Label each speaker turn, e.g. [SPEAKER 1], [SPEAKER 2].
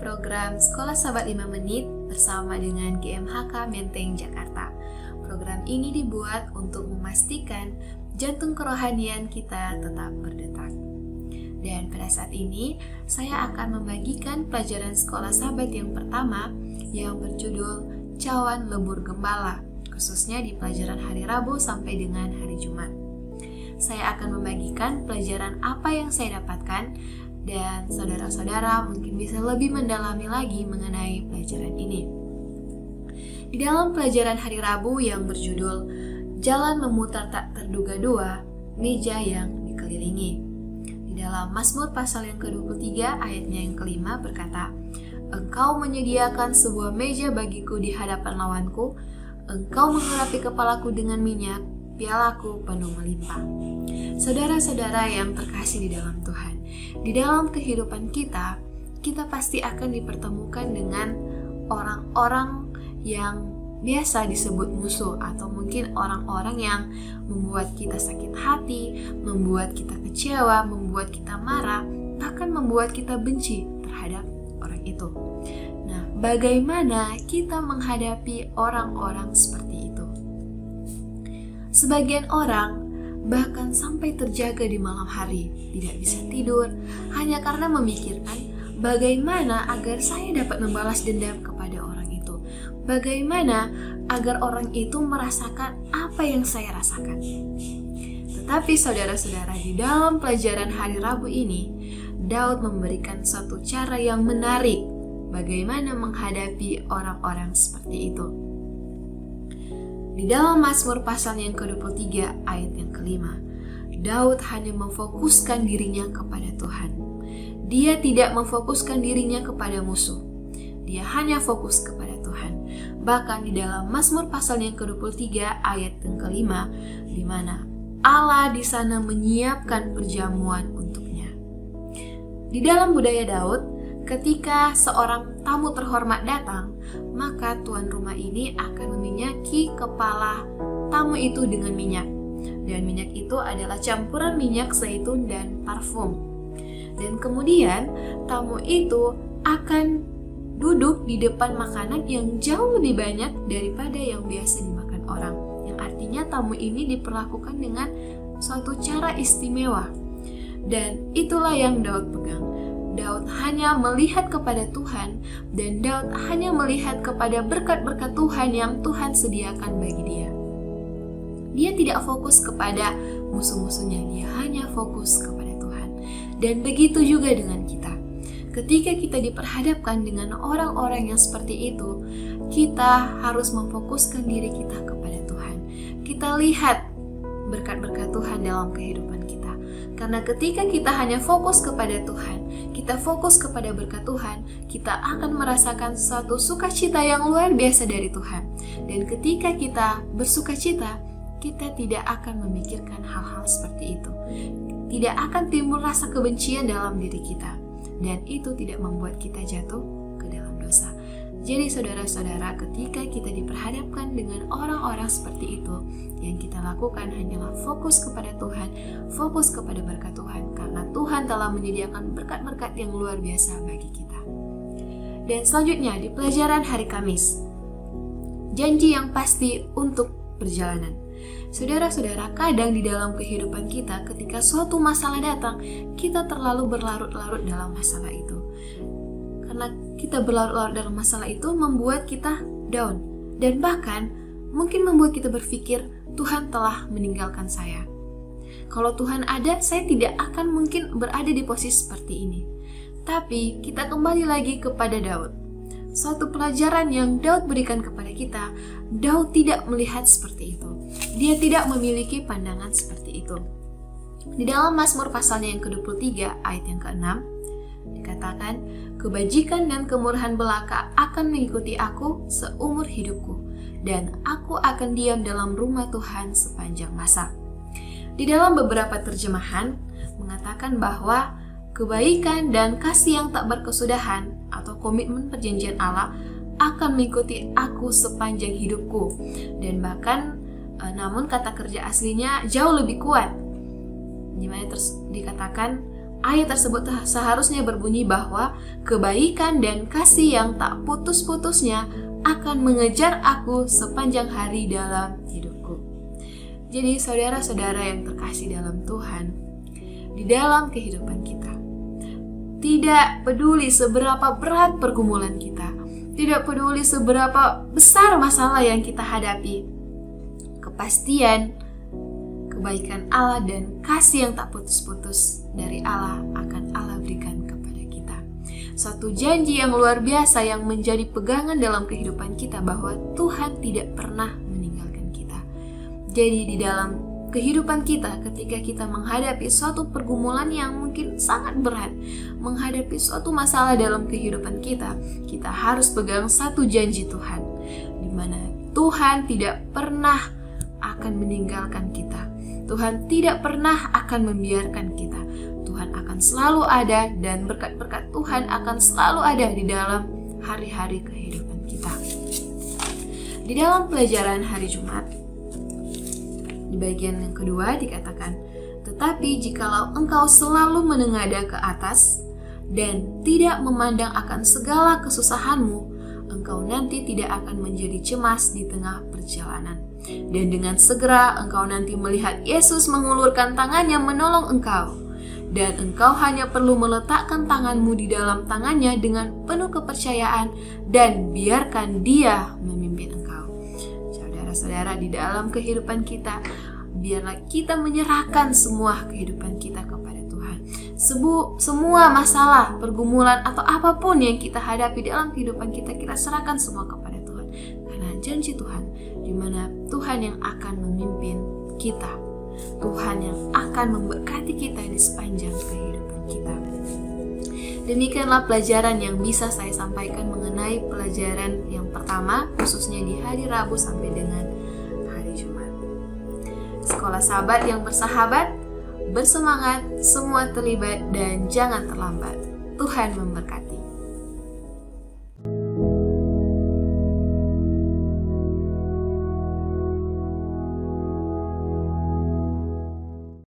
[SPEAKER 1] program Sekolah Sahabat 5 Menit bersama dengan GMHK Menteng Jakarta. Program ini dibuat untuk memastikan jantung kerohanian kita tetap berdetak. Dan pada saat ini, saya akan membagikan pelajaran Sekolah Sahabat yang pertama yang berjudul Cawan Lebur Gembala, khususnya di pelajaran hari Rabu sampai dengan hari Jumat. Saya akan membagikan pelajaran apa yang saya dapatkan dan saudara-saudara mungkin bisa lebih mendalami lagi mengenai pelajaran ini. Di dalam pelajaran hari Rabu yang berjudul Jalan Memutar Tak Terduga Dua, Meja yang Dikelilingi. Di dalam Mazmur pasal yang ke-23 ayatnya yang kelima berkata, Engkau menyediakan sebuah meja bagiku di hadapan lawanku, Engkau mengurapi kepalaku dengan minyak, pialaku penuh melimpah. Saudara-saudara yang terkasih di dalam Tuhan, di dalam kehidupan kita pasti akan dipertemukan dengan orang-orang yang biasa disebut musuh, atau mungkin orang-orang yang membuat kita sakit hati, membuat kita kecewa, membuat kita marah, bahkan membuat kita benci terhadap orang itu. Nah, bagaimana kita menghadapi orang-orang seperti itu? Sebagian orang bahkan sampai terjaga di malam hari, tidak bisa tidur, hanya karena memikirkan bagaimana agar saya dapat membalas dendam kepada orang itu. Bagaimana agar orang itu merasakan apa yang saya rasakan. Tetapi saudara-saudara, di dalam pelajaran hari Rabu ini, Daud memberikan satu cara yang menarik bagaimana menghadapi orang-orang seperti itu. Di dalam Mazmur pasal yang ke-23 ayat yang kelima, Daud hanya memfokuskan dirinya kepada Tuhan. Dia tidak memfokuskan dirinya kepada musuh. Dia hanya fokus kepada Tuhan. Bahkan di dalam Mazmur pasal yang ke-23 ayat yang kelima, di mana Allah di sana menyiapkan perjamuan untuknya. Di dalam budaya Daud, ketika seorang tamu terhormat datang, maka tuan rumah ini akan meminyaki kepala tamu itu dengan minyak. Dan minyak itu adalah campuran minyak zaitun dan parfum. Dan kemudian tamu itu akan duduk di depan makanan yang jauh lebih banyak daripada yang biasa dimakan orang. Yang artinya tamu ini diperlakukan dengan suatu cara istimewa. Dan itulah yang Daud pegang. Daud hanya melihat kepada Tuhan, dan Daud hanya melihat kepada berkat-berkat Tuhan yang Tuhan sediakan bagi dia. Dia tidak fokus kepada musuh-musuhnya, dia hanya fokus kepada Tuhan. Dan begitu juga dengan kita. Ketika kita diperhadapkan dengan orang-orang yang seperti itu, kita harus memfokuskan diri kita kepada Tuhan. Kita lihat berkat-berkat Tuhan dalam kehidupan kita. Karena ketika kita hanya fokus kepada Tuhan, kita fokus kepada berkat Tuhan, kita akan merasakan suatu sukacita yang luar biasa dari Tuhan. Dan ketika kita bersukacita, kita tidak akan memikirkan hal-hal seperti itu. Tidak akan timbul rasa kebencian dalam diri kita. Dan itu tidak membuat kita jatuh ke dalam dosa. Jadi saudara-saudara, ketika kita diperhadapkan dengan orang-orang seperti itu, yang kita lakukan hanyalah fokus kepada Tuhan, fokus kepada berkat Tuhan, karena Tuhan telah menyediakan berkat-berkat yang luar biasa bagi kita. Dan selanjutnya di pelajaran hari Kamis, janji yang pasti untuk perjalanan. Saudara-saudara, kadang di dalam kehidupan kita, ketika suatu masalah datang, kita terlalu berlarut-larut dalam masalah itu. Karena kita berlarut-larut dalam masalah itu membuat kita down. Dan bahkan mungkin membuat kita berpikir, Tuhan telah meninggalkan saya. Kalau Tuhan ada, saya tidak akan mungkin berada di posisi seperti ini. Tapi kita kembali lagi kepada Daud. Suatu pelajaran yang Daud berikan kepada kita, Daud tidak melihat seperti itu. Dia tidak memiliki pandangan seperti itu. Di dalam Mazmur pasalnya yang ke-23 ayat yang ke-6 dikatakan, kebajikan dan kemurahan belaka akan mengikuti aku seumur hidupku, dan aku akan diam dalam rumah Tuhan sepanjang masa. Di dalam beberapa terjemahan mengatakan bahwa kebaikan dan kasih yang tak berkesudahan atau komitmen perjanjian Allah akan mengikuti aku sepanjang hidupku. Dan bahkan namun kata kerja aslinya jauh lebih kuat, di mana dikatakan Ayat tersebut seharusnya berbunyi bahwa kebaikan dan kasih yang tak putus-putusnya akan mengejar aku sepanjang hari dalam hidupku. Jadi saudara-saudara yang terkasih dalam Tuhan, di dalam kehidupan kita, tidak peduli seberapa berat pergumulan kita, tidak peduli seberapa besar masalah yang kita hadapi, kepastian, kebaikan Allah dan kasih yang tak putus-putus dari Allah akan Allah berikan kepada kita. Suatu janji yang luar biasa yang menjadi pegangan dalam kehidupan kita bahwa Tuhan tidak pernah meninggalkan kita. Jadi di dalam kehidupan kita, ketika kita menghadapi suatu pergumulan yang mungkin sangat berat, menghadapi suatu masalah dalam kehidupan kita, kita harus pegang satu janji Tuhan, di mana Tuhan tidak pernah akan meninggalkan kita. Tuhan tidak pernah akan membiarkan kita. Tuhan akan selalu ada dan berkat-berkat Tuhan akan selalu ada di dalam hari-hari kehidupan kita. Di dalam pelajaran hari Jumat, di bagian yang kedua dikatakan, tetapi jikalau engkau selalu menengadah ke atas dan tidak memandang akan segala kesusahanmu, engkau nanti tidak akan menjadi cemas di tengah perjalanan. Dan dengan segera engkau nanti melihat Yesus mengulurkan tangannya menolong engkau. Dan engkau hanya perlu meletakkan tanganmu di dalam tangannya dengan penuh kepercayaan dan biarkan Dia memimpin engkau. Saudara-saudara, di dalam kehidupan kita, biarlah kita menyerahkan semua kehidupan kita kepada Tuhan. Semua masalah, pergumulan atau apapun yang kita hadapi dalam kehidupan kita, kita serahkan semua kepada Tuhan. Karena janji Tuhan, di mana Tuhan yang akan memimpin kita, Tuhan yang akan memberkati kita di sepanjang kehidupan kita. Demikianlah pelajaran yang bisa saya sampaikan mengenai pelajaran yang pertama, khususnya di hari Rabu sampai dengan hari Jumat. Sekolah Sahabat yang bersahabat, bersemangat, semua terlibat dan jangan terlambat. Tuhan memberkati.